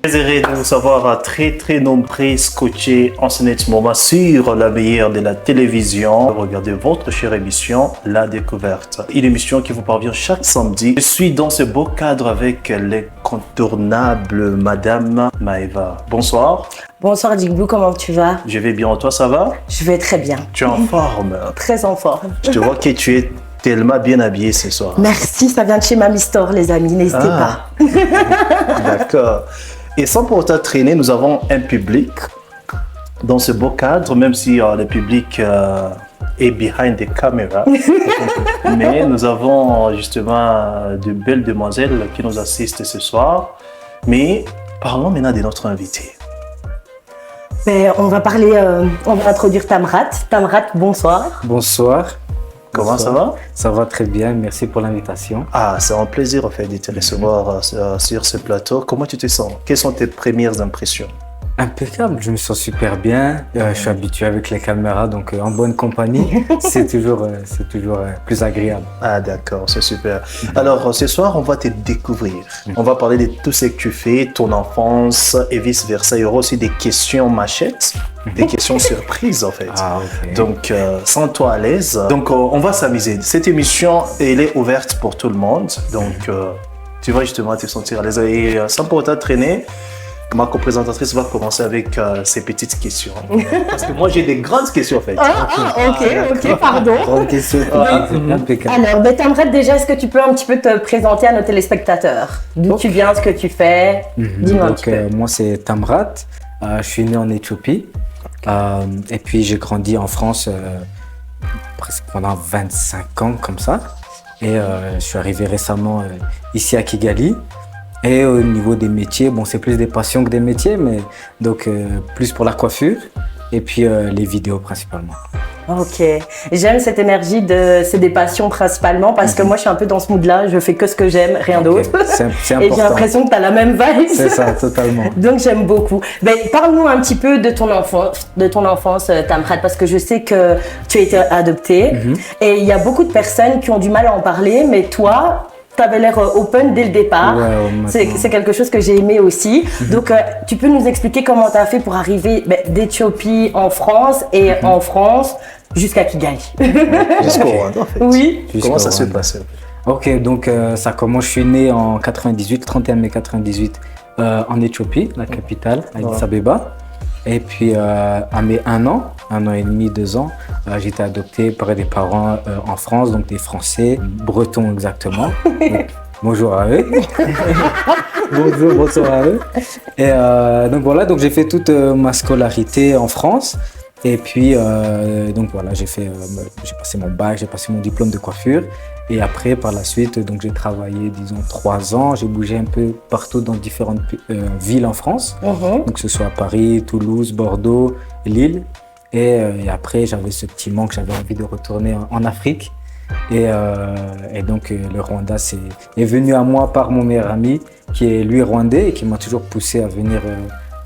Désolé de vous savoir très nombreux scotchés en ce moment sur la meilleure de la télévision. Regardez votre chère émission, La Découverte. Une émission qui vous parvient chaque samedi. Je suis dans ce beau cadre avec l'incontournable Madame Maëva. Bonsoir. Bonsoir Dick Blue, comment tu vas? Je vais bien, toi ça va? Je vais très bien. Tu es en forme? Très en forme. Je te vois que tu es tellement bien habillée ce soir. Merci, ça vient de chez Mamie Store les amis, n'hésitez pas. D'accord. Et sans pour autant traîner, nous avons un public dans ce beau cadre, même si le public est behind the camera. Mais nous avons justement de belles demoiselles qui nous assistent ce soir. Mais parlons maintenant de notre invité. On va introduire Tamrat. Tamrat, bonsoir. Bonsoir. Comment ça va? Ça va très bien, merci pour l'invitation. Ah, c'est un plaisir en fait de te recevoir sur ce plateau. Comment tu te sens? Quelles sont tes premières impressions? Impeccable, je me sens super bien. Je suis habitué avec les caméras, donc en bonne compagnie, c'est toujours plus agréable. Ah d'accord, c'est super. Alors ce soir, on va te découvrir. On va parler de tout ce que tu fais, ton enfance et vice-versa. Il y aura aussi des questions machettes, des questions surprises en fait. Ah, okay. Donc, sens-toi à l'aise. Donc, on va s'amuser. Cette émission, elle est ouverte pour tout le monde. Donc, tu vas justement te sentir à l'aise. Et sans pour autant traîner, ma co-présentatrice va commencer avec ces petites questions. Parce que moi, j'ai des grandes questions en fait. Ok, pardon. Grande question. Impeccable. Alors, Tamrat, déjà, est-ce que tu peux un petit peu te présenter à nos téléspectateurs? D'où tu viens, ce que tu fais? Dis-moi un petit peu. Moi, c'est Tamrat. Je suis né en Éthiopie. Et puis, j'ai grandi en France presque pendant 25 ans, comme ça. Et je suis arrivé récemment ici à Kigali. Et au niveau des métiers, bon, c'est plus des passions que des métiers, mais donc plus pour la coiffure et puis les vidéos principalement. Ok, j'aime cette énergie c'est des passions principalement parce que moi je suis un peu dans ce mood-là, je fais que ce que j'aime, rien d'autre. C'est important. Et j'ai l'impression que tu as la même vibe. C'est ça, totalement. Donc j'aime beaucoup. Parle-nous un petit peu de ton enfance, Tamrat, parce que je sais que tu as été adopté et il y a beaucoup de personnes qui ont du mal à en parler, mais toi, tu avais l'air open dès le départ. Ouais, c'est quelque chose que j'ai aimé aussi. Donc, tu peux nous expliquer comment tu as fait pour arriver d'Éthiopie en France et en France jusqu'à Kigali. Jusqu'au Rwanda, en fait. Oui. Comment ça s'est passé? Ok, donc ça commence. Je suis né en 98, 31 mai 98, en Éthiopie, la capitale, Addis Abeba. Et puis à mes 1 an et demi, 2 ans, j'ai été adopté par des parents en France, donc des Français, bretons exactement. Donc, bonjour à eux. Bonjour à eux. Et donc voilà, donc j'ai fait toute ma scolarité en France. Et puis donc voilà, j'ai passé mon bac, j'ai passé mon diplôme de coiffure. Et après, par la suite, donc j'ai travaillé, disons, 3 ans. J'ai bougé un peu partout dans différentes villes en France. Donc que ce soit Paris, Toulouse, Bordeaux, Lille. Et après, j'avais ce petit manque, j'avais envie de retourner en Afrique. Et donc le Rwanda est venu à moi par mon meilleur ami, qui est lui rwandais et qui m'a toujours poussé à venir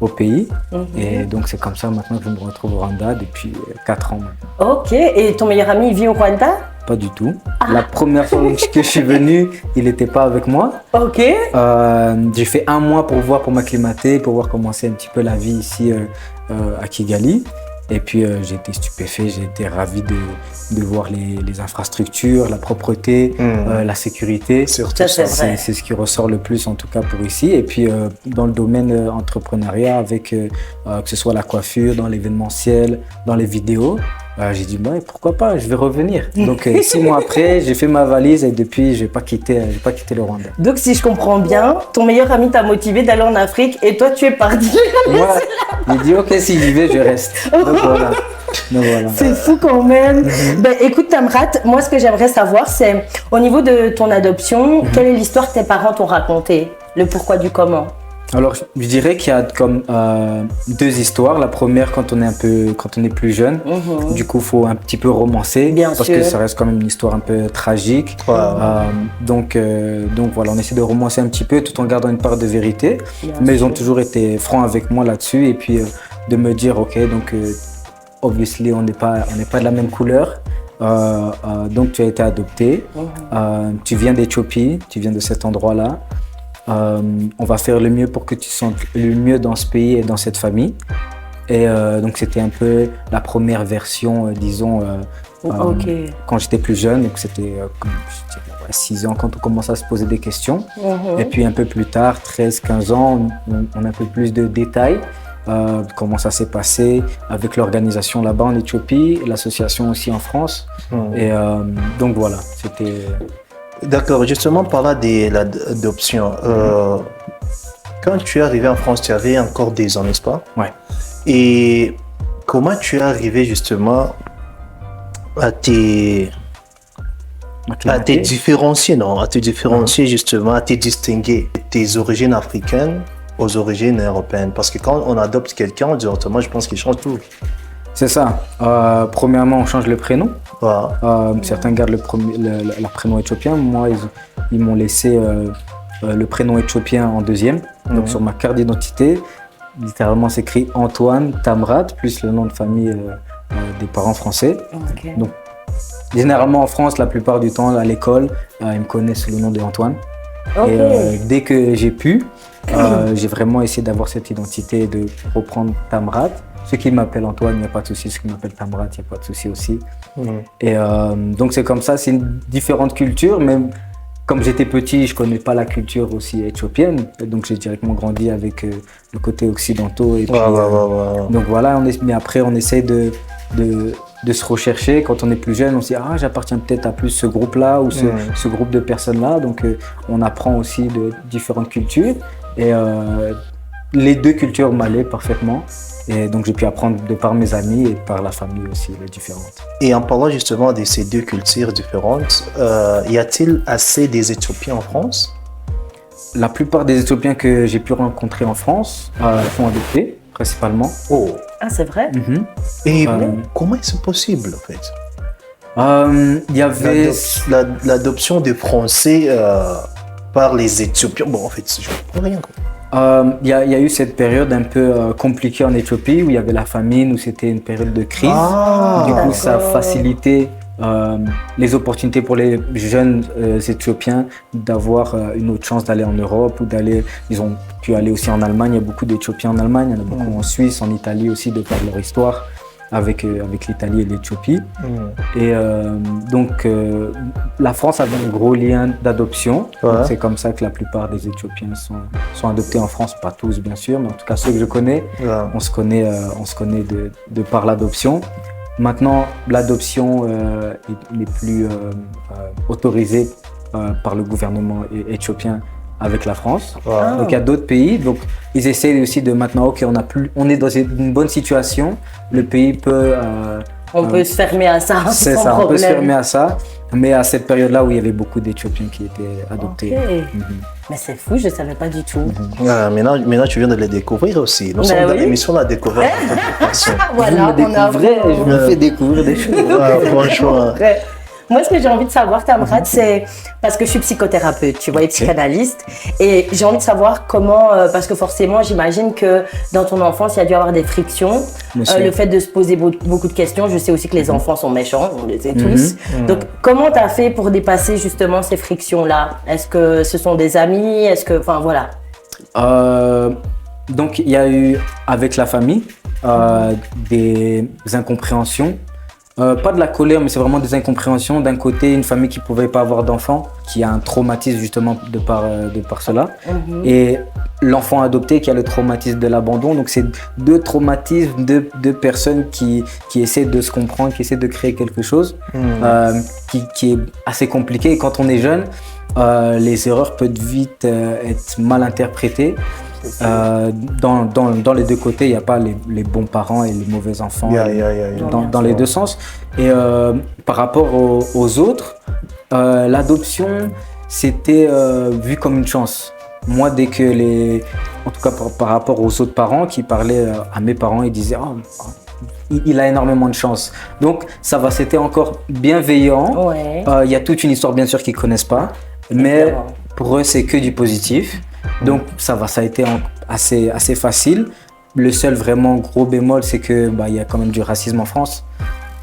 au pays. Et donc c'est comme ça maintenant que je me retrouve au Rwanda depuis 4 ans maintenant. Ok, et ton meilleur ami il vit au Rwanda? Pas du tout. La première fois que je suis venu, il n'était pas avec moi. Ok. J'ai fait 1 mois pour m'acclimater, pour voir comment c'est un petit peu la vie ici à Kigali. Et puis j'ai été stupéfait, j'ai été ravi de voir les infrastructures, la propreté, la sécurité. Surtout ça. C'est ce qui ressort le plus en tout cas pour ici. Et puis dans le domaine entrepreneuriat, avec que ce soit la coiffure, dans l'événementiel, dans les vidéos, j'ai dit pourquoi pas, je vais revenir. Donc 6 mois après, j'ai fait ma valise et depuis j'ai pas quitté le Rwanda. Donc si je comprends bien, ton meilleur ami t'a motivé d'aller en Afrique et toi tu es parti. Moi, j'ai dit ok, si j'y vais, je reste. Donc voilà. C'est fou quand même. Écoute Tamrat, moi ce que j'aimerais savoir c'est au niveau de ton adoption, quelle est l'histoire que tes parents t'ont racontée? Le pourquoi du comment? Alors, je dirais qu'il y a comme 2 histoires. La première, quand on est plus jeune, du coup, il faut un petit peu romancer, parce que ça reste quand même une histoire un peu tragique. Donc voilà, on essaie de romancer un petit peu tout en gardant une part de vérité. Mais ils ont toujours été francs avec moi là-dessus et puis de me dire, ok, donc obviously, on n'est pas de la même couleur. Donc tu as été adopté. Tu viens d'Éthiopie, tu viens de cet endroit-là. on va faire le mieux pour que tu te sentes le mieux dans ce pays et dans cette famille. Et donc c'était un peu la première version, disons, quand j'étais plus jeune, donc c'était comme je dirais, 6 ans quand on commence à se poser des questions. Et puis un peu plus tard, 13-15 ans, on a un peu plus de détails. Comment ça s'est passé avec l'organisation là-bas en Éthiopie, l'association aussi en France. Et donc voilà, c'était... D'accord, justement, parlant de l'adoption, quand tu es arrivé en France, tu avais encore 10 ans, n'est-ce pas? Ouais. Et comment tu es arrivé justement à te différencier, non? À te différencier justement, à te distinguer de tes origines africaines aux origines européennes? Parce que quand on adopte quelqu'un, directement, je pense qu'il change tout. C'est ça. Premièrement, on change le prénom. Voilà. Certains gardent le prénom éthiopien. Moi, ils m'ont laissé le prénom éthiopien en deuxième. Donc sur ma carte d'identité, littéralement, c'est écrit Antoine Tamrat, plus le nom de famille des parents français. Okay. Donc, généralement en France, la plupart du temps, à l'école, ils me connaissent sous le nom d'Antoine. Okay. Et dès que j'ai pu, j'ai vraiment essayé d'avoir cette identité et de reprendre Tamrat. Ceux qui m'appellent Antoine, il n'y a pas de souci. Ceux qui m'appellent Tamrat, il n'y a pas de souci aussi. Et donc c'est comme ça, c'est une différente culture. Même comme j'étais petit, je ne connais pas la culture aussi éthiopienne. Donc j'ai directement grandi avec le côté occidentaux. Et puis, donc voilà, mais après on essaie de se rechercher. Quand on est plus jeune, on se dit « Ah, j'appartiens peut-être à plus ce groupe-là ou ce groupe de personnes-là ». Donc on apprend aussi de différentes cultures. Et les deux cultures m'allaient parfaitement. Et donc j'ai pu apprendre de par mes amis et par la famille aussi, les différentes. Et en parlant justement de ces deux cultures différentes, y a-t-il assez des Éthiopiens en France? La plupart des Éthiopiens que j'ai pu rencontrer en France sont adoptés, principalement. Oh. Ah, c'est vrai? Et comment est-ce possible en fait? Il y avait l'adoption des Français par les Éthiopiens. Bon, en fait, je ne comprends rien. Il y a eu cette période un peu compliquée en Éthiopie où il y avait la famine, où c'était une période de crise. Du coup, ça a facilité les opportunités pour les jeunes Éthiopiens d'avoir une autre chance d'aller en Europe ou d'aller. Ils ont pu aller aussi en Allemagne. Il y a beaucoup d'Éthiopiens en Allemagne, il y en a beaucoup en Suisse, en Italie aussi, de par leur histoire avec l'Italie et l'Éthiopie. Et donc, la France avait un gros lien d'adoption. C'est comme ça que la plupart des Éthiopiens sont adoptés en France, pas tous bien sûr, mais en tout cas ceux que je connais, on se connaît de par l'adoption. Maintenant, l'adoption n'est plus autorisée par le gouvernement éthiopien avec la France. Donc il y a d'autres pays, donc ils essayent aussi de maintenant, ok, on est dans une bonne situation, le pays peut... on peut se fermer à ça c'est sans ça, problème. on peut se fermer à ça, mais à cette période-là où il y avait beaucoup d'Éthiopiens qui étaient adoptés. Mais c'est fou, je ne savais pas du tout. Maintenant, tu viens de les découvrir aussi. Nous sommes dans l'émission La Découverte. Voilà, je me fais découvrir des choses. Franchement. Moi, ce que j'ai envie de savoir, Tamrat, c'est parce que je suis psychothérapeute, tu vois, et psychanalyste, et j'ai envie de savoir comment, parce que forcément, j'imagine que dans ton enfance, il y a dû avoir des frictions, le fait de se poser beaucoup de questions. Je sais aussi que les enfants sont méchants, on les sait tous. Donc, comment tu as fait pour dépasser justement ces frictions-là? Est-ce que ce sont des amis? Est-ce que, enfin, voilà. Donc, il y a eu, avec la famille, des incompréhensions. Pas de la colère, mais c'est vraiment des incompréhensions. D'un côté, une famille qui ne pouvait pas avoir d'enfant, qui a un traumatisme justement de par cela. Et l'enfant adopté qui a le traumatisme de l'abandon. Donc c'est deux traumatismes, deux personnes qui essaient de se comprendre, qui essaient de créer quelque chose qui est assez compliqué. Et quand on est jeune, les erreurs peuvent vite être mal interprétées. Dans les deux côtés, il n'y a pas les bons parents et les mauvais enfants dans les deux sens. Et par rapport aux autres, l'adoption, c'était vu comme une chance. Moi, dès que en tout cas par rapport aux autres parents qui parlaient à mes parents, ils disaient il a énormément de chance. Donc c'était encore bienveillant. Il y a toute une histoire bien sûr qu'ils ne connaissent pas, mais pour eux c'est que du positif. Donc ça a été assez facile. Le seul vraiment gros bémol, c'est que il y a quand même du racisme en France.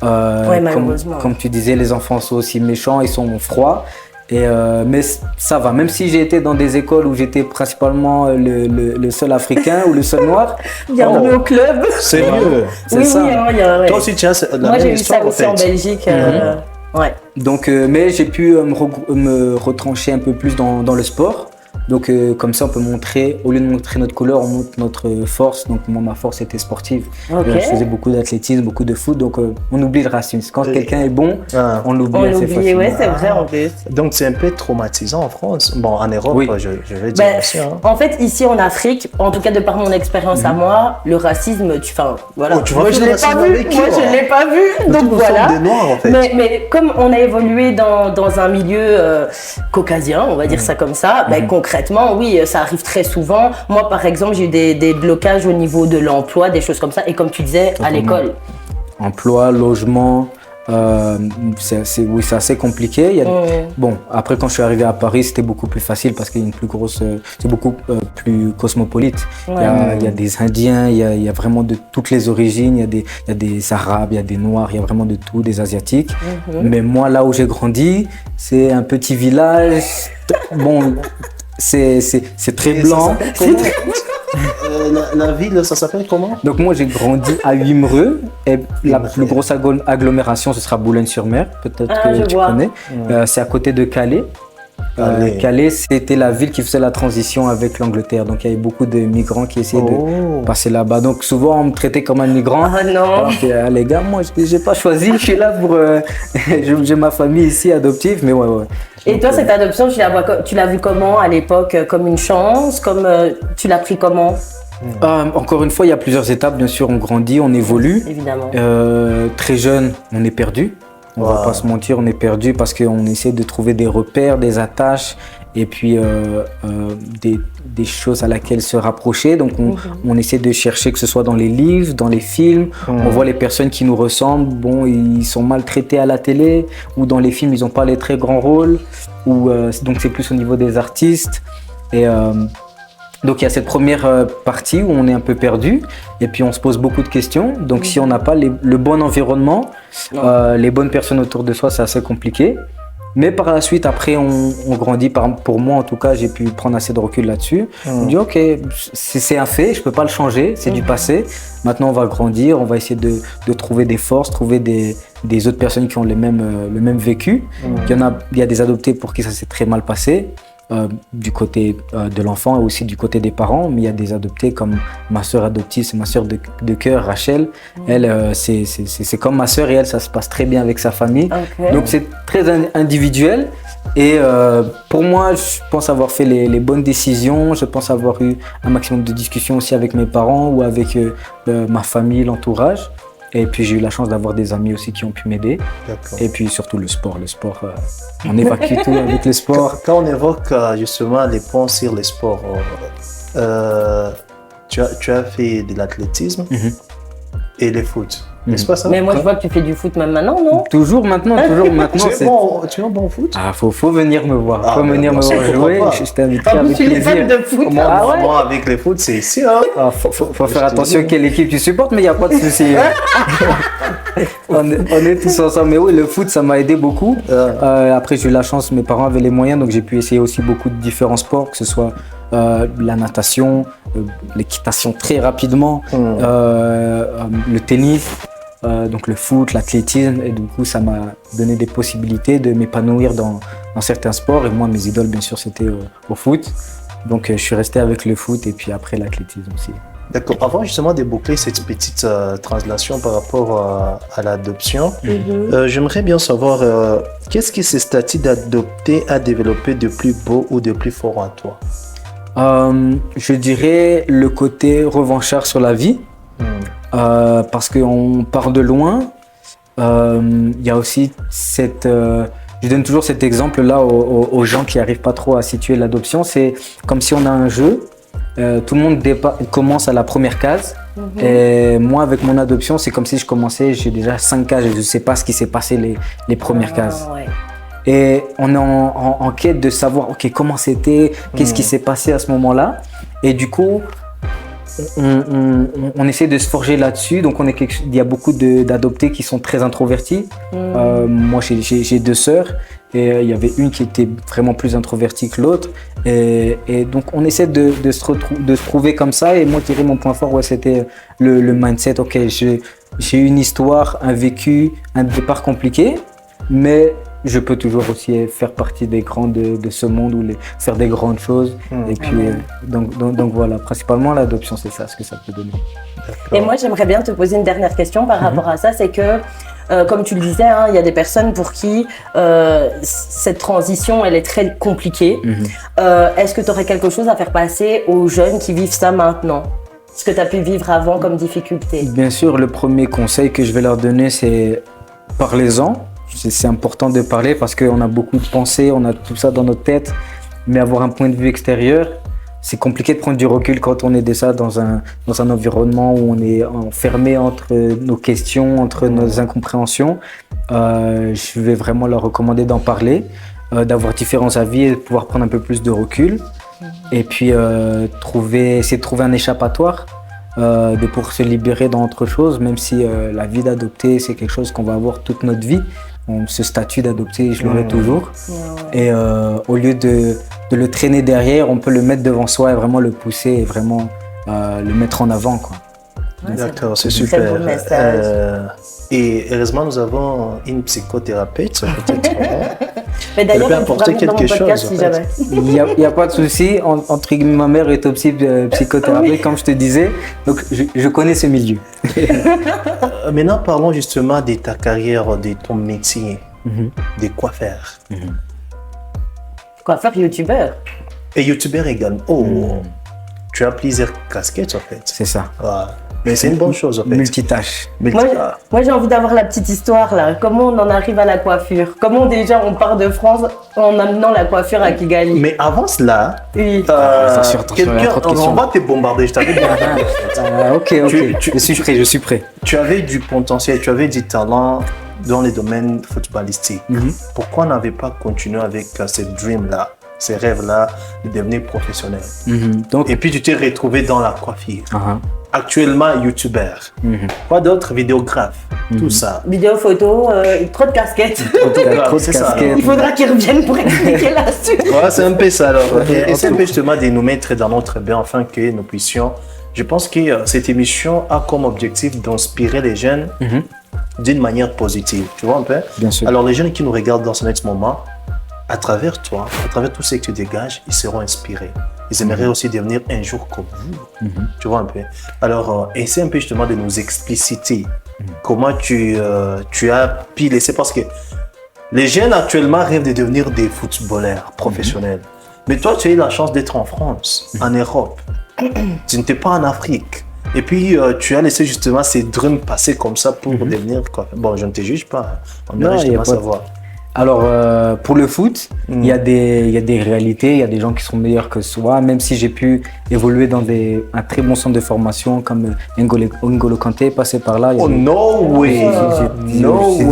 Malheureusement. Comme tu disais, les enfants sont aussi méchants, ils sont froids. Mais ça va, même si j'ai été dans des écoles où j'étais principalement le seul africain ou le seul noir. Bienvenue au club. C'est mieux. C'est Oui, ça. oui, hein, ouais. Toi aussi, tu as la Moi, même j'ai eu histoire, ça aussi en Belgique. Ouais. Donc, mais j'ai pu me retrancher un peu plus dans le sport. Donc comme ça on peut montrer, au lieu de montrer notre couleur, on montre notre force. Donc moi ma force était sportive. Ok. Je faisais beaucoup d'athlétisme, beaucoup de foot, donc on oublie le racisme. Quand quelqu'un est bon, Ah. on l'oublie On assez l'oublie, facilement. ouais, c'est vrai en plus. Donc c'est un peu traumatisant en France. Bon, en Europe, Oui. je vais dire Ben, aussi. Hein. en fait, ici en Afrique, en tout cas de par mon expérience à moi, le racisme, voilà. Oh, tu vois moi le je l'ai racisme pas vu. avec qui, Moi je hein? l'ai pas vu. Donc Nous sommes voilà. des Noirs, en fait. Mais comme on a évolué dans un milieu caucasien, on va dire ça comme ça, ben, concrètement, oui, ça arrive très souvent. Moi, par exemple, j'ai eu des blocages au niveau de l'emploi, des choses comme ça. Et comme tu disais, à l'école. Emploi, logement, c'est assez compliqué. Bon, après quand je suis arrivé à Paris, c'était beaucoup plus facile parce qu'il y a une plus grosse, c'est beaucoup plus cosmopolite. Il y a des Indiens, il y a vraiment de toutes les origines, il y a des Arabes, il y a des Noirs, il y a vraiment de tout, des Asiatiques. Mais moi, là où j'ai grandi, c'est un petit village. Bon, c'est très blanc. La ville, ça s'appelle comment? Donc moi j'ai grandi à Wimereux et la plus grosse agglomération ce sera Boulogne-sur-Mer, peut-être que tu connais. C'est à côté de Calais. Calais, c'était la ville qui faisait la transition avec l'Angleterre. Donc il y avait beaucoup de migrants qui essayaient de passer là-bas. Donc souvent on me traitait comme un migrant. Ah non. Alors que, les gars, moi j'ai pas choisi, je suis là pour... j'ai ma famille ici adoptive, mais ouais. Et toi, cette adoption, tu l'as vu comment à l'époque? Comme une chance? Comme tu l'as pris comment? Encore une fois, il y a plusieurs étapes. Bien sûr, on grandit, on évolue. Évidemment. Très jeune, on est perdu. On va pas se mentir, on est perdu parce qu'on essaie de trouver des repères, des attaches et puis des choses à laquelle se rapprocher. Donc on essaie de chercher, que ce soit dans les livres, dans les films. On voit les personnes qui nous ressemblent, bon, ils sont maltraités à la télé ou dans les films, ils n'ont pas les très grands rôles. Donc c'est plus au niveau des artistes. Donc il y a cette première partie où on est un peu perdu et puis on se pose beaucoup de questions. Donc si on n'a pas le bon environnement, les bonnes personnes autour de soi, c'est assez compliqué. Mais par la suite, après, on grandit. Pour moi, en tout cas, j'ai pu prendre assez de recul là-dessus. On dit, ok, c'est un fait, je peux pas le changer, c'est du passé. Maintenant, on va grandir, on va essayer de trouver des forces, trouver des autres personnes qui ont le même vécu. Il y a des adoptés pour qui ça s'est très mal passé. Du côté de l'enfant et aussi du côté des parents, mais il y a des adoptés comme ma sœur adoptive, c'est ma sœur de cœur, Rachel. Elle, c'est comme ma sœur et elle, ça se passe très bien avec sa famille. Okay. Donc c'est très individuel et pour moi, je pense avoir fait les bonnes décisions, je pense avoir eu un maximum de discussions aussi avec mes parents ou avec ma famille, l'entourage. Et puis j'ai eu la chance d'avoir des amis aussi qui ont pu m'aider. Et puis surtout le sport. On évacue tout avec le sport. Quand on évoque justement les points sur le sport, tu as fait de l'athlétisme et le foot. N'est-ce pas ça? Mais moi, je vois que tu fais du foot même maintenant, non? Toujours maintenant. Tu es un bon foot? Ah, faut venir me voir. Faut venir me bon, voir jouer. Je t'inviterai avec Tu es fan plaisir. de foot. Moi, avec le foot, c'est ici. Hein? Faut faire attention quelle équipe tu supportes, mais il n'y a pas de souci. on est tous ensemble. Mais oui, le foot, ça m'a aidé beaucoup. Après, j'ai eu la chance, mes parents avaient les moyens, donc j'ai pu essayer aussi beaucoup de différents sports, que ce soit la natation, l'équitation très rapidement, le tennis. Donc le foot, l'athlétisme, et du coup ça m'a donné des possibilités de m'épanouir dans certains sports. Et moi, mes idoles, bien sûr, c'était au foot. Donc je suis resté avec le foot et puis après l'athlétisme aussi. D'accord. Avant justement de boucler cette petite translation par rapport à l'adoption, j'aimerais bien savoir qu'est-ce que ce statut d'adopté a développé de plus beau ou de plus fort en toi? Je dirais le côté revanchard sur la vie. Parce qu'on part de loin, il y a aussi je donne toujours cet exemple-là aux gens qui n'arrivent pas trop à situer l'adoption. C'est comme si on a un jeu, tout le monde commence à la première case. Et moi, avec mon adoption, c'est comme si je commençais, j'ai déjà 5 cases et je ne sais pas ce qui s'est passé les premières cases. Ouais. Et on est en quête de savoir comment c'était, qu'est-ce qui s'est passé à ce moment-là. Et du coup, on essaie de se forger là-dessus. Donc il y a beaucoup d'adoptés qui sont très introvertis. Moi j'ai 2 sœurs et il y avait une qui était vraiment plus introvertie que l'autre. Et donc, on essaie de se trouver comme ça. Et moi, je dirais mon point fort, ouais, c'était le mindset. Ok, j'ai une histoire, un vécu, un départ compliqué, mais je peux toujours aussi faire partie des grands de ce monde ou faire des grandes choses. Et puis, donc voilà, principalement l'adoption, c'est ça, ce que ça peut donner. Et moi, j'aimerais bien te poser une dernière question par rapport à ça, c'est que, comme tu le disais, hein, il y a des personnes pour qui cette transition, elle est très compliquée. Est-ce que tu aurais quelque chose à faire passer aux jeunes qui vivent ça maintenant? Ce que tu as pu vivre avant comme difficulté? Bien sûr, le premier conseil que je vais leur donner, c'est parlez-en. C'est important de parler parce qu'on a beaucoup de pensées, on a tout ça dans notre tête, mais avoir un point de vue extérieur, c'est compliqué de prendre du recul quand on est déjà dans un environnement où on est enfermé entre nos questions, entre nos incompréhensions. Je vais vraiment leur recommander d'en parler, d'avoir différents avis et de pouvoir prendre un peu plus de recul. Et puis essayer de trouver un échappatoire, de pouvoir se libérer dans autre chose, même si la vie d'adopter, c'est quelque chose qu'on va avoir toute notre vie. Ce statut d'adopter, je l'aurai toujours. Et au lieu de le traîner derrière, on peut le mettre devant soi et vraiment le pousser et vraiment le mettre en avant, quoi. D'accord, c'est super. C'est un beau message. Et heureusement, nous avons une psychothérapeute. Peut-être, Mais d'ailleurs, elle peut on pourra apporter venir dans mon quelque podcast chose, si en fait. jamais. Il n'y a pas de souci. Entre guillemets, ma mère est aussi psychothérapeute, comme je te disais. Donc, je connais ce milieu. Maintenant, parlons justement de ta carrière, de ton métier, de quoi faire. Coiffeur youtubeur. Et youtubeur également. Oh, tu as plusieurs casquettes en fait. C'est ça. Ouais. Mais c'est une bonne chose en fait. Multitâche. Moi, j'ai envie d'avoir la petite histoire là. Comment on en arrive à la coiffure? Comment déjà on part de France en amenant la coiffure à Kigali? Mais avant cela, Oui. Attention, il y a trop de questions. on va te bombarder, je t'avais dit. Ok. Je suis prêt. Tu avais du potentiel, tu avais du talent dans les domaines footballistiques. Pourquoi on n'avait pas continué avec ces dreams-là, ces rêves-là de devenir professionnel? Donc, Et puis tu t'es retrouvé dans la coiffure. Actuellement, youtubeur. Quoi d'autre? Vidéographe. Tout ça. Vidéo, photo, trop de casquettes. trop de C'est ça. casquettes. Il faudra qu'ils reviennent pour expliquer la suite. Ouais, c'est un peu ça alors. Et c'est un peu justement de nous mettre dans notre bain afin que nous puissions. Je pense que cette émission a comme objectif d'inspirer les jeunes d'une manière positive. Tu vois un peu? Bien sûr. Alors les jeunes qui nous regardent dans ce moment, à travers toi, à travers tout ce que tu dégages, ils seront inspirés. Ils aimeraient aussi devenir un jour comme vous. Tu vois un peu? Alors, essaie un peu justement de nous expliciter comment tu as pu laisser. Parce que les jeunes actuellement rêvent de devenir des footballeurs professionnels. Mais toi, tu as eu la chance d'être en France, en Europe. Tu n'étais pas en Afrique. Et puis, tu as laissé justement ces dreams passer comme ça pour devenir quoi. Bon, je ne te juge pas. On Non, aimerait il y a justement pas de- savoir. Alors, pour le foot, il y a des réalités, il y a des gens qui sont meilleurs que soi, même si j'ai pu évoluer dans un très bon centre de formation comme N'Golo Kanté, passé par là. Oh, no way!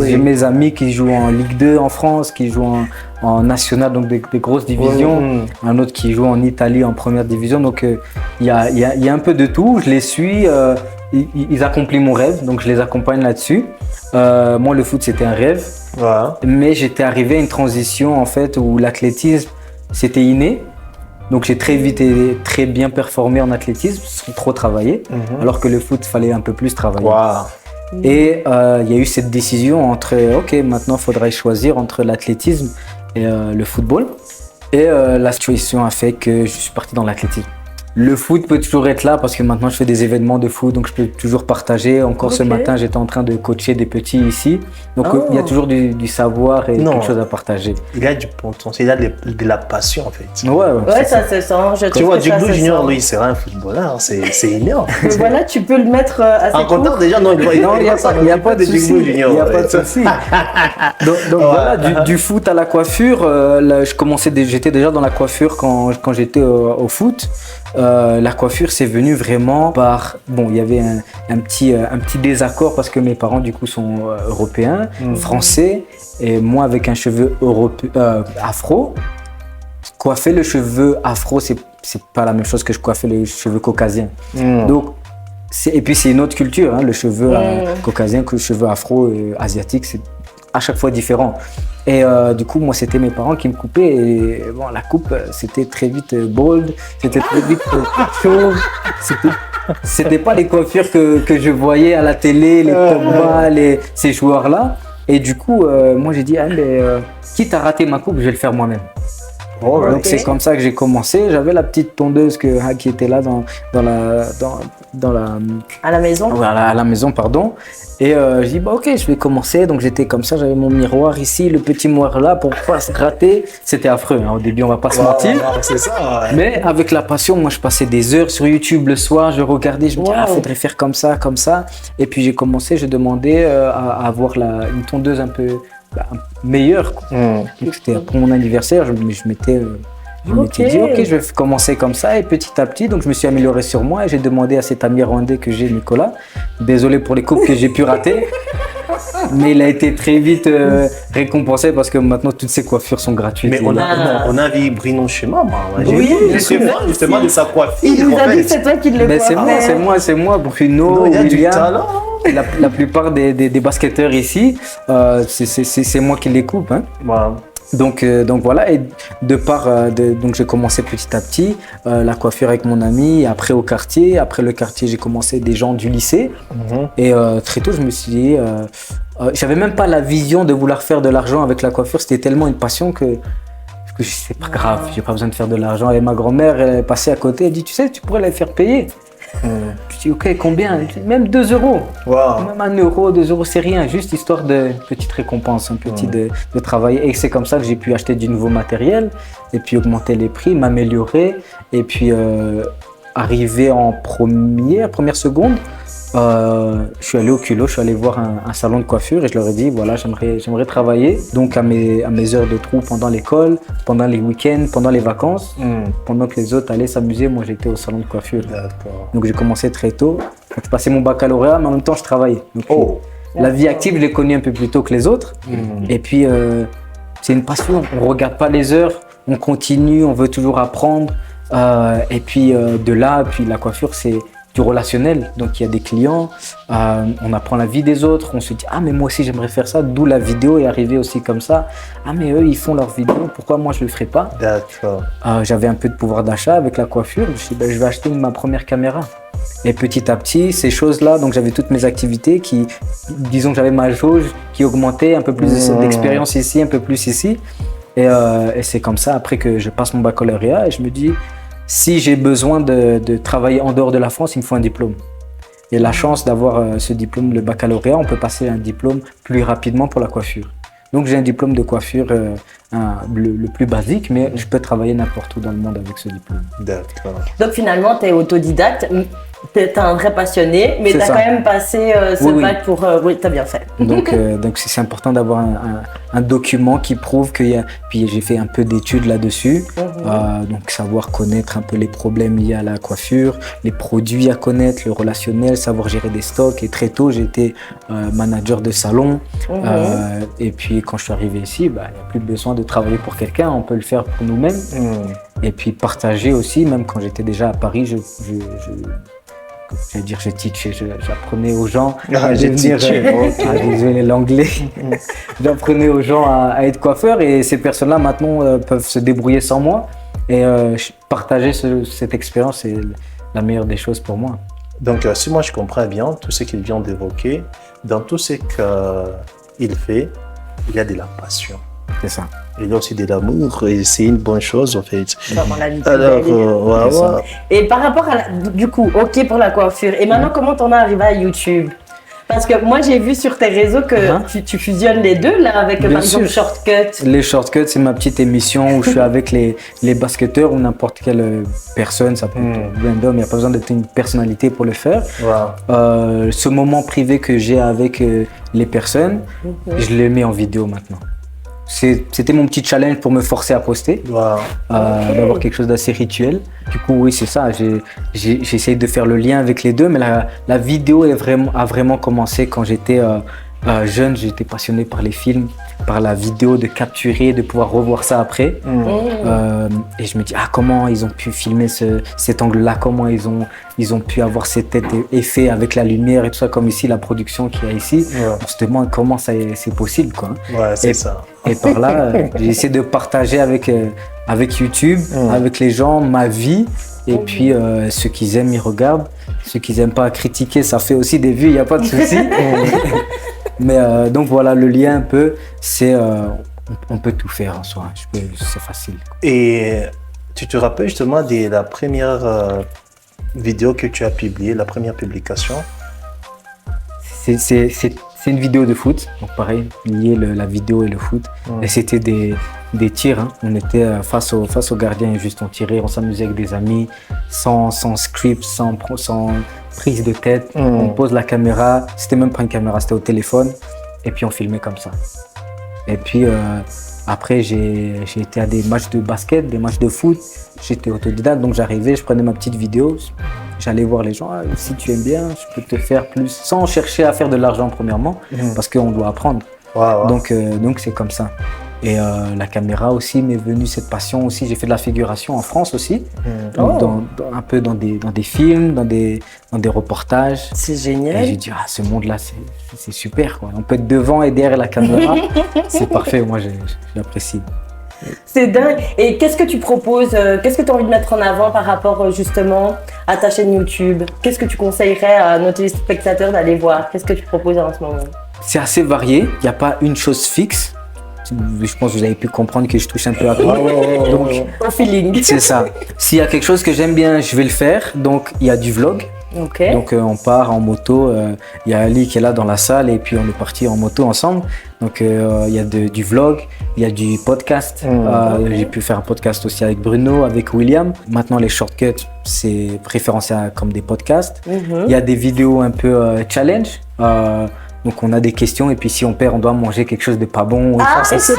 J'ai mes amis qui jouent en Ligue 2 en France, qui jouent en national, donc des grosses divisions. Un autre qui joue en Italie en première division. Donc, il y a un peu de tout. Je les suis. Ils accomplissent mon rêve, donc je les accompagne là-dessus. Moi, le foot, c'était un rêve. Voilà. Mais j'étais arrivé à une transition en fait où l'athlétisme c'était inné. Donc j'ai très vite et très bien performé en athlétisme sans trop travailler. Alors que le foot, fallait un peu plus travailler. Wow. Et il y a eu cette décision entre ok, maintenant il faudrait choisir entre l'athlétisme et le football. Et la situation a fait que je suis parti dans l'athlétisme. Le foot peut toujours être là parce que maintenant je fais des événements de foot, donc je peux toujours partager. Encore ce matin, j'étais en train de coacher des petits ici. Donc il y a toujours du savoir et quelque chose à partager. Il a du potentiel, il a de la passion en fait. Ouais, ça se sent. Je Tu trouve vois, que ça Djibril se Junior, sent. lui, il sera un footballeur, c'est énorme. Mais voilà, tu peux le mettre assez En court. comptant déjà, non, il Il n'y a pas de souci. Il n'y a pas de souci. Donc voilà, du foot à la coiffure, là, j'étais déjà dans la coiffure quand j'étais au foot. La coiffure, c'est venu vraiment par... Bon, il y avait un petit désaccord parce que mes parents, du coup, sont européens, français, et moi, avec un cheveu afro, coiffer le cheveu afro, c'est pas la même chose que je coiffais les cheveux caucasiens. Donc, et puis, c'est une autre culture, hein, le cheveu caucasien que le cheveu afro asiatique, c'est à chaque fois différent. Et du coup, moi, c'était mes parents qui me coupaient. Et bon, la coupe, c'était très vite bold, c'était très vite chauve. C'était pas les coiffures que je voyais à la télé, les Pogba, ces joueurs-là. Et du coup, moi, j'ai dit, quitte à rater ma coupe, je vais le faire moi-même. Donc c'est comme ça que j'ai commencé. J'avais la petite tondeuse qui était là à la maison. À la maison, pardon. Et je dis ok, je vais commencer. Donc j'étais comme ça, j'avais mon miroir ici, le petit miroir là pour pas se gratter. C'était affreux. Au début, on va pas se mentir. C'est ça. Ouais. Mais avec la passion, moi je passais des heures sur YouTube le soir. Je regardais, je me disais faudrait faire comme ça, comme ça. Et puis j'ai commencé, je demandais à avoir une tondeuse un peu meilleur. C'était pour mon anniversaire, je m'étais dit ok, je vais commencer comme ça, et petit à petit, donc je me suis amélioré sur moi et j'ai demandé à cet ami rwandais que j'ai, Nicolas, désolé pour les coupes que j'ai pu rater, mais il a été très vite récompensé parce que maintenant toutes ces coiffures sont gratuites. Mais on a vu Bruno Chemin, oui, justement de sa coiffure. Il nous a dit que c'est toi qui le coiffais. C'est moi, Bruno, William. La plupart des basketteurs ici, c'est moi qui les coupe. Hein. Wow. Donc voilà, et donc j'ai commencé petit à petit la coiffure avec mon ami, après au quartier. Après le quartier, j'ai commencé des gens du lycée. Et très tôt, je me suis dit, j'avais même pas la vision de vouloir faire de l'argent avec la coiffure. C'était tellement une passion que c'est pas grave, j'ai pas besoin de faire de l'argent. Et ma grand-mère, elle est passée à côté, elle dit, tu sais, tu pourrais la faire payer. Je dis ok, combien? Même 2 euros. Wow. Même 1 euro, 2 euros, c'est rien, juste histoire de petite récompense, un petit de travailler. Et c'est comme ça que j'ai pu acheter du nouveau matériel et puis augmenter les prix, m'améliorer et puis arriver en première seconde. Je suis allé au culot, je suis allé voir un salon de coiffure et je leur ai dit voilà, j'aimerais travailler donc à mes heures de trou pendant l'école, pendant les week-ends, pendant les vacances, pendant que les autres allaient s'amuser, moi j'étais au salon de coiffure. D'accord. Donc j'ai commencé très tôt, donc, je passais mon baccalauréat mais en même temps je travaillais. Donc, la vie active, je l'ai connue un peu plus tôt que les autres et puis c'est une passion, on ne regarde pas les heures, on continue, on veut toujours apprendre et puis de là, puis la coiffure c'est du relationnel, donc il y a des clients, on apprend la vie des autres, on se dit ah mais moi aussi j'aimerais faire ça, d'où la vidéo est arrivée aussi comme ça, ah mais eux ils font leur vidéo, pourquoi moi je le ferais pas? D'accord. J'avais un peu de pouvoir d'achat avec la coiffure, je me suis dit je vais acheter ma première caméra. Et petit à petit, ces choses-là, donc j'avais toutes mes activités qui, disons que j'avais ma jauge qui augmentait, un peu plus d'expérience ici, un peu plus ici, et c'est comme ça après que je passe mon baccalauréat et je me dis si j'ai besoin de travailler en dehors de la France, il me faut un diplôme. Et la chance d'avoir ce diplôme, le baccalauréat, on peut passer un diplôme plus rapidement pour la coiffure. Donc j'ai un diplôme de coiffure le plus basique, mais je peux travailler n'importe où dans le monde avec ce diplôme. D'accord. Donc finalement, tu es autodidacte, tu es un vrai passionné, mais tu as quand même passé ce bac pour... oui, tu as bien fait. Donc c'est important d'avoir un document qui prouve qu'il y a... Puis j'ai fait un peu d'études là-dessus, donc savoir connaître un peu les problèmes liés à la coiffure, les produits à connaître, le relationnel, savoir gérer des stocks. Et très tôt, j'étais manager de salon. Et puis quand je suis arrivé ici, il n'y a plus besoin de travailler pour quelqu'un, on peut le faire pour nous-mêmes. Et puis partager aussi, même quand j'étais déjà à Paris, j'apprenais aux gens à devenir, désolé l'anglais, j'apprenais aux gens à être coiffeur et ces personnes-là maintenant peuvent se débrouiller sans moi et partager cette expérience c'est la meilleure des choses pour moi. Donc si moi je comprends bien tout ce qu'il vient d'évoquer, dans tout ce qu'il fait, il y a de la passion. C'est ça. Il y a aussi de l'amour et c'est une bonne chose en fait. Alors, et par rapport à du coup, ok pour la coiffure. Et maintenant, comment t'en es arrivé à YouTube? Parce que moi, j'ai vu sur tes réseaux que tu fusionnes les deux là avec par exemple Shortcut. Les Shortcuts, c'est ma petite émission où je suis avec les basketteurs ou n'importe quelle personne. Ça peut être random, il n'y a pas besoin d'être une personnalité pour le faire. Ce moment privé que j'ai avec les personnes, je le mets en vidéo maintenant. C'était mon petit challenge pour me forcer à poster, d'avoir quelque chose d'assez rituel. Du coup, oui, c'est ça. J'essaye de faire le lien avec les deux, mais la vidéo a vraiment commencé quand j'étais jeune, j'étais passionné par les films, par la vidéo, de capturer, de pouvoir revoir ça après. Et je me dis, comment ils ont pu filmer cet angle-là, comment ils ont pu avoir cet effet avec la lumière et tout ça, comme ici, la production qu'il y a ici. On se demande comment c'est possible, quoi. Ouais, c'est ça. Et par là, j'ai essayé de partager avec YouTube, avec les gens, ma vie. Et puis, ceux qui aiment, ils regardent. Ceux qui n'aiment pas critiquer, ça fait aussi des vues, il n'y a pas de souci. Mais donc voilà, le lien un peu, c'est on peut tout faire en soi, c'est facile. Et tu te rappelles justement de la première vidéo que tu as publiée, la première publication? C'est une vidéo de foot, donc pareil, lié la vidéo et le foot. Et c'était des tirs, hein. On était face au gardien et juste on tirait, on s'amusait avec des amis, sans script, sans prise de tête. On pose la caméra, c'était même pas une caméra, c'était au téléphone, et puis on filmait comme ça. Et puis après j'ai été à des matchs de basket, des matchs de foot, j'étais autodidacte, donc j'arrivais, je prenais ma petite vidéo, j'allais voir les gens, si tu aimes bien, je peux te faire plus, sans chercher à faire de l'argent premièrement, parce qu'on doit apprendre. Donc c'est comme ça. Et la caméra aussi m'est venue, cette passion aussi. J'ai fait de la figuration en France aussi, un peu dans des films, dans des reportages. C'est génial. Et j'ai dit, ce monde-là, c'est super, quoi. On peut être devant et derrière la caméra. C'est parfait, moi j'apprécie. C'est dingue. Et qu'est-ce que tu proposes, qu'est-ce que tu as envie de mettre en avant par rapport justement à ta chaîne YouTube? Qu'est-ce que tu conseillerais à nos téléspectateurs d'aller voir? Qu'est-ce que tu proposes en ce moment? C'est assez varié, il n'y a pas une chose fixe. Je pense que vous avez pu comprendre que je touche un peu à tout. Donc, au feeling. C'est ça. S'il y a quelque chose que j'aime bien, je vais le faire. Donc, il y a du vlog. Okay. Donc, on part en moto. Il y a Ali qui est là dans la salle et puis on est parti en moto ensemble. Donc, il y a du vlog, il y a du podcast. J'ai pu faire un podcast aussi avec Bruno, avec William. Maintenant, les shortcuts, c'est préférencé comme des podcasts. Il y a des vidéos un peu challenge. Donc on a des questions et puis si on perd, on doit manger quelque chose de pas bon. Ça c'est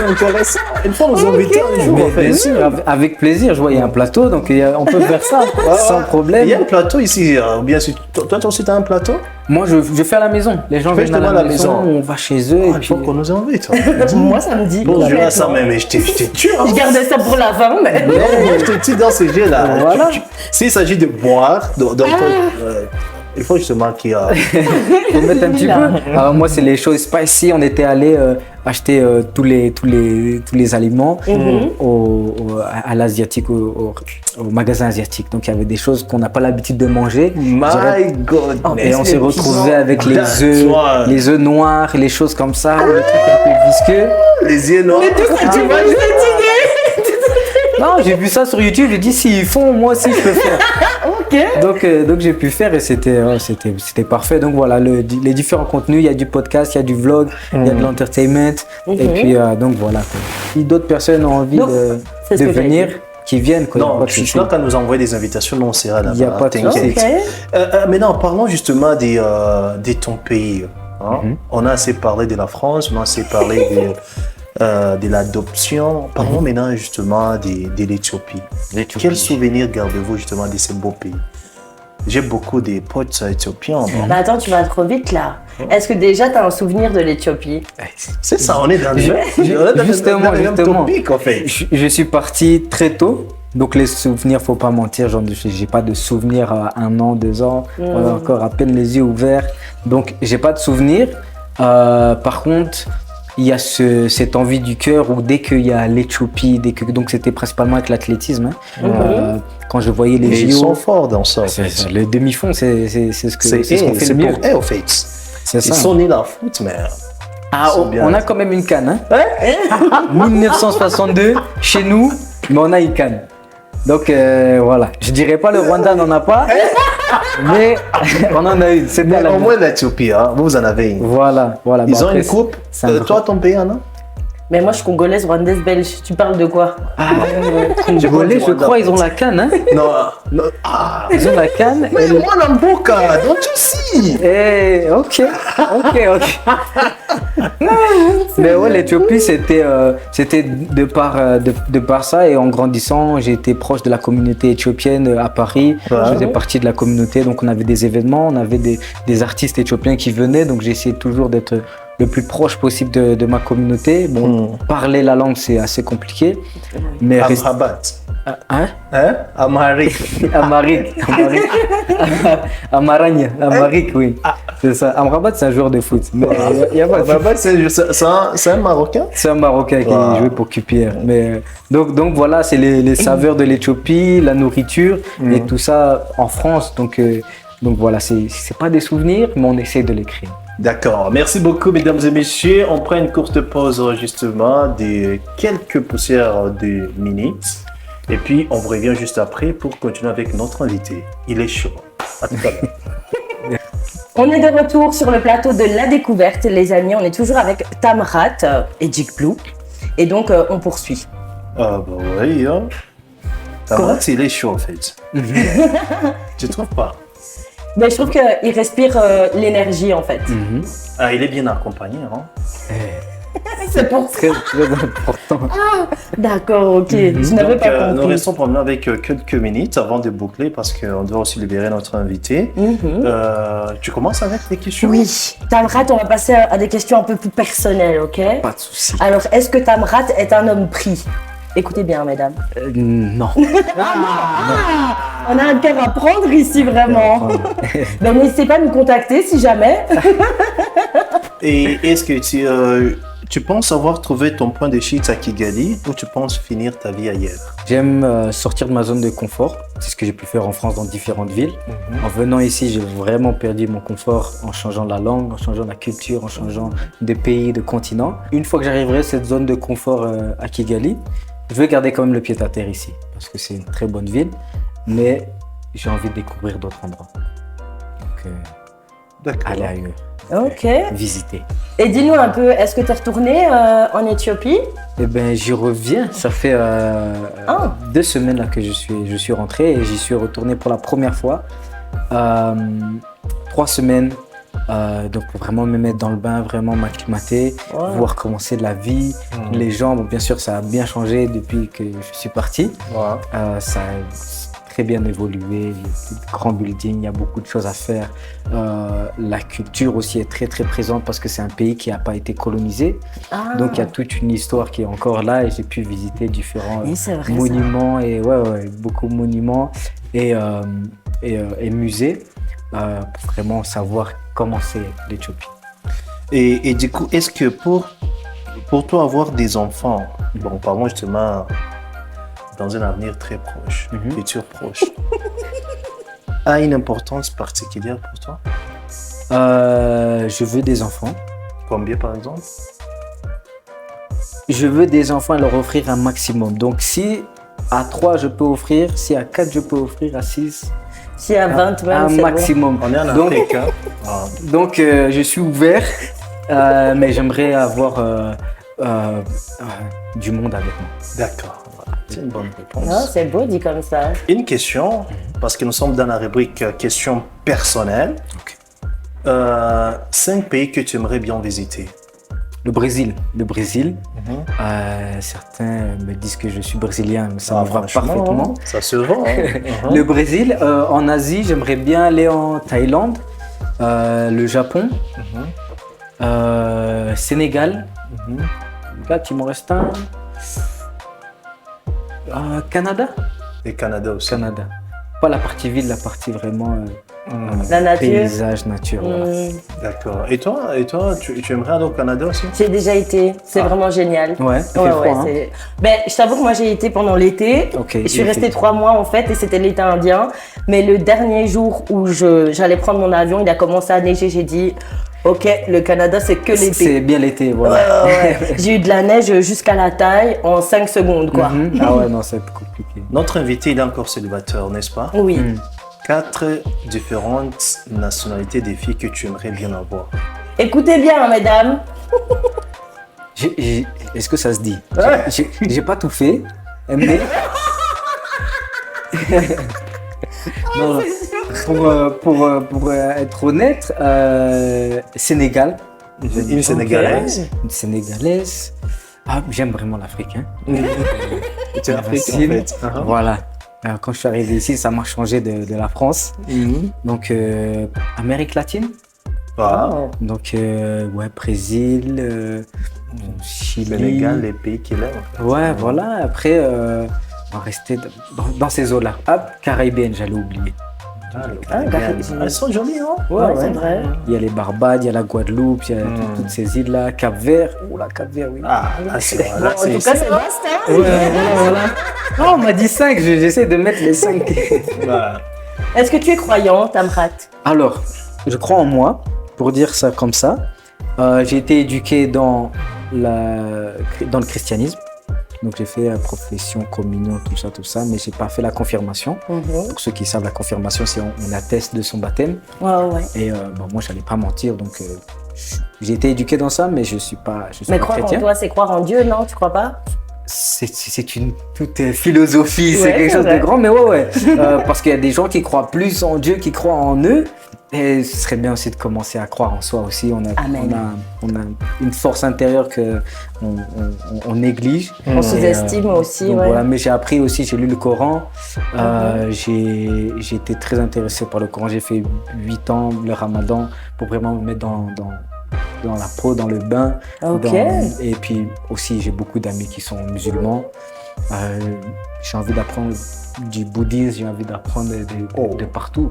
intéressant. Il faut nous inviter un jour. Bien sûr, avec plaisir. Je vois il y a un plateau, donc on peut faire ça sans problème. Il y a un plateau ici, bien sûr. Toi aussi tu as un plateau? Moi je fais à la maison. Les gens viennent à la maison, on va chez eux. Il faut qu'on nous invite. Moi ça me dit. Bon, je dirais ça même, mais je t'ai tué. Je gardais ça pour la fin, mais. Non, je te tue dans ces jeux-là. Voilà. S'il s'agit de boire, il faut justement qu'il y a... Faut mettre un petit peu. Alors moi c'est les choses spicy. On était allé acheter tous les aliments à l'asiatique, au magasin asiatique. Donc il y avait des choses qu'on n'a pas l'habitude de manger. My God. Et on s'est retrouvé avec les œufs noirs, les choses comme ça, les trucs un peu visqueux. Les yeux noirs. Mais tout ça, tu vas Non, j'ai vu ça sur YouTube, j'ai dit s'ils font, moi aussi je peux faire. Donc j'ai pu faire et c'était parfait. Donc voilà, les différents contenus, il y a du podcast, il y a du vlog, il y a de l'entertainment. Et puis donc voilà. Si d'autres personnes ont envie de venir, qui viennent. Non, je suis là qu'à nous envoyer des invitations, non, on sera là-bas. Il n'y a pas de souci. Maintenant, parlons justement de ton pays. Hein? On a assez parlé de la France, on a assez parlé de l'adoption. Parlons maintenant justement de l'Éthiopie. Quel souvenir gardez-vous justement de ce beau pays? J'ai beaucoup de potes éthiopiens. Bah attends, tu vas trop vite là. Est-ce que déjà tu as un souvenir de l'Éthiopie? C'est ça, on est dans le même topic en fait. Je suis parti très tôt. Donc les souvenirs, faut pas mentir, j'ai pas de souvenirs à 1 an, 2 ans, on a encore à peine les yeux ouverts. Donc j'ai pas de souvenirs. Par contre, il y a cette envie du cœur où dès qu'il y a l'Éthiopie, donc c'était principalement avec l'athlétisme. Quand je voyais les JO, ils sont forts dans ça. Le demi-fond, c'est ce qu'on fait le mieux. C'est au fait. Ils sont nés dans le foot, mais. On a quand même une canne. 1962, chez nous, mais on a une canne. Donc voilà, je dirais pas le Rwanda n'en a pas, mais on en a une. Mais au moins l'Éthiopie, hein, vous en avez une. Voilà. Ils ont une coupe. Toi, ton pays, non? Mais moi, je suis congolaise, rwandaise, belge. Tu parles de quoi? Congolais, je crois, ils ont la canne. Hein? Non. Ils ont la canne. Mais moi, Namboka, donc aussi. Ok. Mais ouais, l'Éthiopie, c'était de par ça. Et en grandissant, j'ai été proche de la communauté éthiopienne à Paris. Ouais. Je faisais partie de la communauté. Donc, on avait des événements, on avait des artistes éthiopiens qui venaient. Donc, j'ai essayé toujours d'être le plus proche possible de ma communauté. Bon, parler la langue, c'est assez compliqué. Mais Amrabat. Hein? Hein? Amharique. Amharique, oui. C'est ça. Amrabat, c'est un joueur de foot. Mais y a pas de... Amrabat, c'est un Marocain? C'est un Marocain qui jouait pour QPR. Mais, donc voilà, c'est les saveurs de l'Éthiopie, la nourriture et tout ça en France. Donc voilà, c'est pas des souvenirs, mais on essaie de l'écrire. D'accord. Merci beaucoup, mesdames et messieurs. On prend une courte pause justement de quelques poussières de minutes. Et puis, on vous revient juste après pour continuer avec notre invité. Il est chaud. À tout à l'heure. On est de retour sur le plateau de La Découverte, les amis. On est toujours avec Tamrat et Jig Blue. Et donc, on poursuit. Ah bah oui, hein. Quoi? Il est chaud en fait. Tu trouves pas? Mais je trouve qu'il respire l'énergie, en fait. Ah, il est bien accompagné, hein. C'est pour ça. Très, très important. D'accord, ok. Je n'avais Donc, pas nous compris. restons pour maintenant avec quelques minutes avant de boucler parce qu'on doit aussi libérer notre invité. Tu commences avec les questions? Oui. Tamrat, on va passer à des questions un peu plus personnelles, ok? Pas de souci. Alors, est-ce que Tamrat est un homme pris? Écoutez bien, mesdames. Non. On a un cœur à prendre ici, vraiment. Ben, n'hésitez pas à nous contacter si jamais. Et est-ce que tu penses avoir trouvé ton point de chute à Kigali ou tu penses finir ta vie ailleurs? J'aime sortir de ma zone de confort. C'est ce que j'ai pu faire en France dans différentes villes. En venant ici, j'ai vraiment perdu mon confort en changeant la langue, en changeant la culture, en changeant de pays, de continent. Une fois que j'arriverai à cette zone de confort à Kigali, je vais garder quand même le pied à terre ici parce que c'est une très bonne ville, mais j'ai envie de découvrir d'autres endroits. Donc, D'accord. aller ailleurs. Ok. Visiter. Et dis-nous un peu, est-ce que tu es retourné en Éthiopie? Eh ben, j'y reviens. Ça fait 2 semaines là que je suis rentré et j'y suis retourné pour la première fois. 3 semaines. Donc pour vraiment me mettre dans le bain, vraiment m'acclimater, voir comment c'est la vie, les gens. Bon, bien sûr, ça a bien changé depuis que je suis parti. Ça a très bien évolué. Il y a de grands buildings, il y a beaucoup de choses à faire. La culture aussi est très très présente parce que c'est un pays qui n'a pas été colonisé. Donc il y a toute une histoire qui est encore là et j'ai pu visiter différents monuments et beaucoup de monuments et musées pour vraiment savoir comment c'est l'Éthiopie. Et du coup, est-ce que pour toi avoir des enfants, bon, parlons justement dans un avenir très proche, futur proche, a une importance particulière pour toi? Je veux des enfants. Combien par exemple? Je veux des enfants et leur offrir un maximum. Donc si à 3 je peux offrir, si à 4 je peux offrir, à 6... Si à 20 même, un c'est maximum. On est en Donc, Afrique, hein? donc je suis ouvert, mais j'aimerais avoir du monde avec moi. D'accord, voilà. C'est une bonne réponse. bon. Non, c'est beau dit comme ça. Une question, parce que nous sommes dans la rubrique questions personnelles. 5 pays que tu aimerais bien visiter? Le Brésil. Certains me disent que je suis brésilien, mais ça me va parfaitement. Ça se vend. Le Brésil, en Asie, j'aimerais bien aller en Thaïlande, le Japon, Sénégal, là, Timor Leste, Canada. Et Canada aussi. Canada. Pas la partie ville, la partie vraiment La nature. paysage, nature. Voilà. D'accord. Et toi, tu aimerais aller au Canada aussi? J'ai déjà été, c'est vraiment génial. Ouais, ça fait froid, hein. Ben, je t'avoue que moi j'ai été pendant l'été. Ok, Je suis l'été. restée 3 mois en fait et c'était l'été indien. Mais le dernier jour où j'allais prendre mon avion, il a commencé à neiger. J'ai dit, ok, le Canada c'est que l'été. C'est bien l'été, voilà. Ouais. J'ai eu de la neige jusqu'à la taille en 5 secondes quoi. Ah ouais, non, c'est compliqué. Notre invité, il est encore célibataire, n'est-ce pas? Oui. 4 différentes nationalités des filles que tu aimerais bien avoir. Écoutez bien mesdames. Est-ce que ça se dit? Ouais. J'ai pas tout fait, mais... non, pour être honnête, Sénégal, Une Sénégalaise. Une Sénégalaise. Ah, j'aime vraiment l'Afrique. Hein. Tu es africain, en Facile. fait. Uh-huh. Voilà. Quand je suis arrivé ici, ça m'a changé de la France. Donc, Amérique latine. Wow. Donc, ouais, Brésil, Chili. Sénégal, les pays qu'il aime. Ouais, voilà. Après, on va rester dans ces eaux-là. Hop, caribéenne, j'allais oublier. Elles sont jolies, hein? Ouais, c'est vrai. Il y a les Barbades, il y a la Guadeloupe, il y a toutes ces îles-là. Cap-Vert. Oh là, Cap-Vert, oui. Ah, là, c'est Bon, en tout cas, c'est vaste, hein. Ouais, voilà. Non, on m'a dit 5, j'essaie de mettre les 5. Voilà. Est-ce que tu es croyant, Tamrat? Alors, je crois en moi, pour dire ça comme ça. J'ai été éduqué dans le christianisme. Donc j'ai fait profession, communion, tout ça, mais j'ai pas fait la confirmation. Pour ceux qui savent, la confirmation, c'est on atteste de son baptême. Ouais. Et bon, moi, j'allais pas mentir, donc j'ai été éduqué dans ça, mais je suis pas Mais pas croire en chrétien. toi, c'est croire en Dieu, non? Tu crois pas? C'est une toute philosophie, c'est Ouais, quelque c'est chose vrai. de grand, mais ouais. Parce qu'il y a des gens qui croient plus en Dieu, qui croient en eux. Et ce serait bien aussi de commencer à croire en soi aussi. On a une force intérieure qu'on néglige. On sous-estime aussi, Donc ouais. voilà, mais j'ai appris aussi, j'ai lu le Coran. J'ai été très intéressé par le Coran. J'ai fait 8 ans le Ramadan pour vraiment me mettre dans la peau, dans le bain. Ok. Et puis aussi, j'ai beaucoup d'amis qui sont musulmans. J'ai envie d'apprendre du bouddhisme, j'ai envie d'apprendre de partout.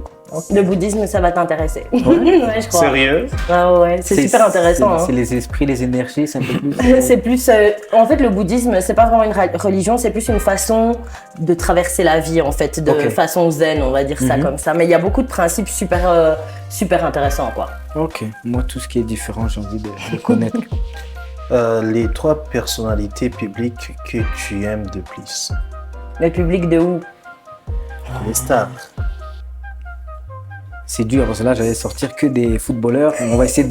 Le bouddhisme, ça va t'intéresser. Ouais, je crois. Sérieux? Ah ouais, c'est super intéressant. C'est les esprits, les énergies, c'est un peu plus. C'est plus, en fait, le bouddhisme, c'est pas vraiment une religion, c'est plus une façon de traverser la vie, en fait, de Ok. façon zen, on va dire ça comme ça. Mais il y a beaucoup de principes super intéressants, quoi. Ok, moi tout ce qui est différent, j'ai envie de connaître. Les 3 personnalités publiques que tu aimes de plus? Le public de où? Les stars. C'est dur, parce que là j'allais sortir que des footballeurs. On va essayer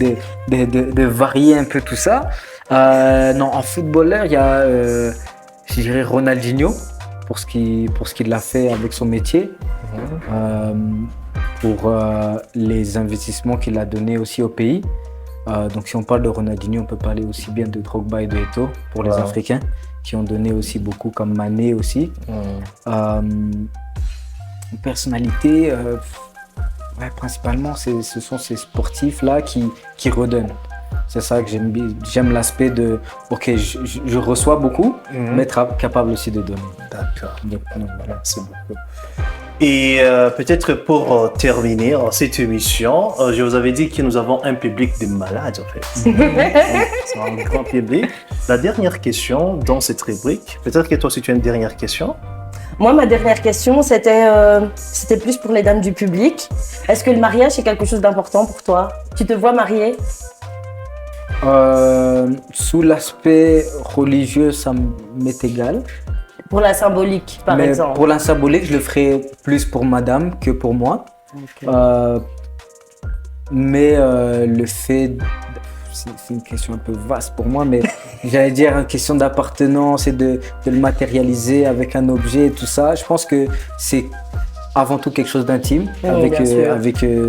de varier un peu tout ça. Non, en footballeur, il y a, je dirais, Ronaldinho, pour ce qu'il a fait avec son métier. Pour les investissements qu'il a donnés aussi au pays. Donc si on parle de Ronaldinho, on peut parler aussi bien de Drogba et de Eto'o pour les Africains, qui ont donné aussi beaucoup, comme Mané aussi. Personnalité, ouais, principalement, ce sont ces sportifs-là qui redonnent. C'est ça que j'aime bien. J'aime l'aspect de, ok, je reçois beaucoup, mais être capable aussi de donner. D'accord. Donc, voilà. Merci beaucoup. Et peut-être pour terminer cette émission, je vous avais dit que nous avons un public de malades en fait. C'est un grand public. La dernière question dans cette rubrique, peut-être que toi aussi tu as une dernière question. Moi, ma dernière question, c'était plus pour les dames du public. Est-ce que le mariage est quelque chose d'important pour toi? Tu te vois mariée? Sous l'aspect religieux, ça m'est égal. Pour la symbolique, par Mais exemple. pour la symbolique, je le ferai plus pour madame que pour moi. Ok. Mais le fait, c'est une question un peu vaste pour moi, mais j'allais dire une question d'appartenance et de le matérialiser avec un objet et tout ça. Je pense que c'est avant tout quelque chose d'intime avec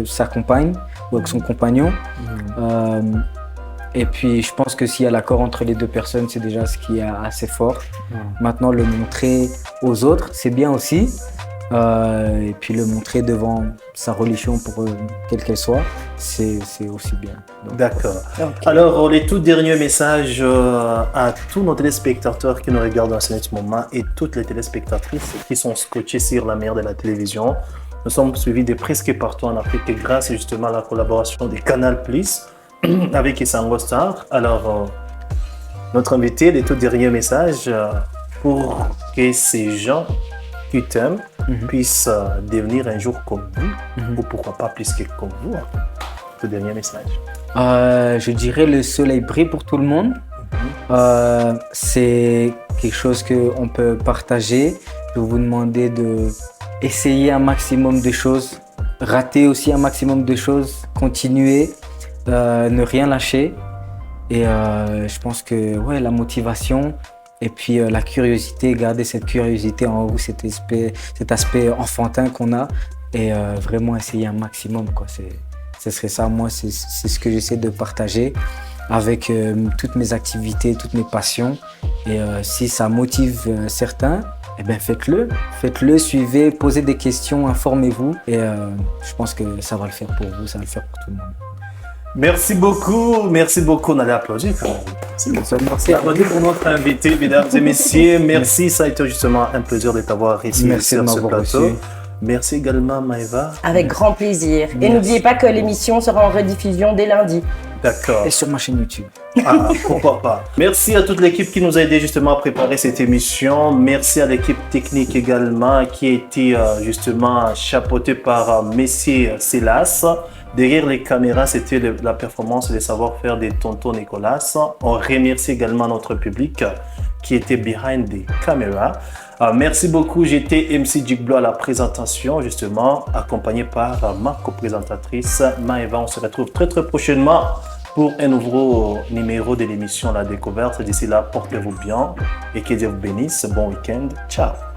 sa compagne ou avec son compagnon. Et puis je pense que s'il y a l'accord entre les deux personnes, c'est déjà ce qui est assez fort. Maintenant, le montrer aux autres, c'est bien aussi. Et puis le montrer devant sa religion, pour quelle qu'elle soit, c'est aussi bien. Donc, D'accord. Ok. Alors, les tout derniers messages à tous nos téléspectateurs qui nous regardent en ce moment et toutes les téléspectatrices qui sont scotchées sur la mer de la télévision. Nous sommes suivis de presque partout en Afrique grâce justement à la collaboration de Canal+, avec Isango Star. Alors, notre invité, les tout derniers messages pour que ces gens qui t'aiment puissent devenir un jour comme vous, ou pourquoi pas plus que comme vous. Ce dernier message. je dirais le soleil brille pour tout le monde. C'est quelque chose qu'on peut partager. Je vais vous demander d'essayer un maximum de choses, rater aussi un maximum de choses, continuer, ne rien lâcher. Et je pense que ouais, la motivation et puis la curiosité, garder cette curiosité en vous, cet aspect enfantin qu'on a et vraiment essayer un maximum, quoi. Ce serait ça, moi, c'est ce que j'essaie de partager. avec toutes mes activités, toutes mes passions. Et si ça motive certains, eh bien faites-le, suivez, posez des questions, informez-vous. Et je pense que ça va le faire pour vous, ça va le faire pour tout le monde. Merci beaucoup. On allait applaudir quand même. Merci pour notre invité, mesdames et messieurs. Merci, ça a été justement un plaisir de t'avoir ici sur ce plateau. Reçu. Merci également, Maëva. Avec grand plaisir. Et n'oubliez pas que l'émission sera en rediffusion dès lundi. D'accord. Et sur ma chaîne YouTube. Ah, pourquoi pas. Merci à toute l'équipe qui nous a aidé justement à préparer cette émission. Merci à l'équipe technique également qui a été justement chapeautée par Messier Silas. Derrière les caméras, c'était la performance et le savoir-faire de Tonton Nicolas. On remercie également notre public qui était behind the camera. Merci beaucoup. J'étais MC Jigblou à la présentation, justement, accompagné par ma co-présentatrice Maëva. On se retrouve très prochainement pour un nouveau numéro de l'émission La Découverte. D'ici là, portez-vous bien et que Dieu vous bénisse. Bon week-end. Ciao.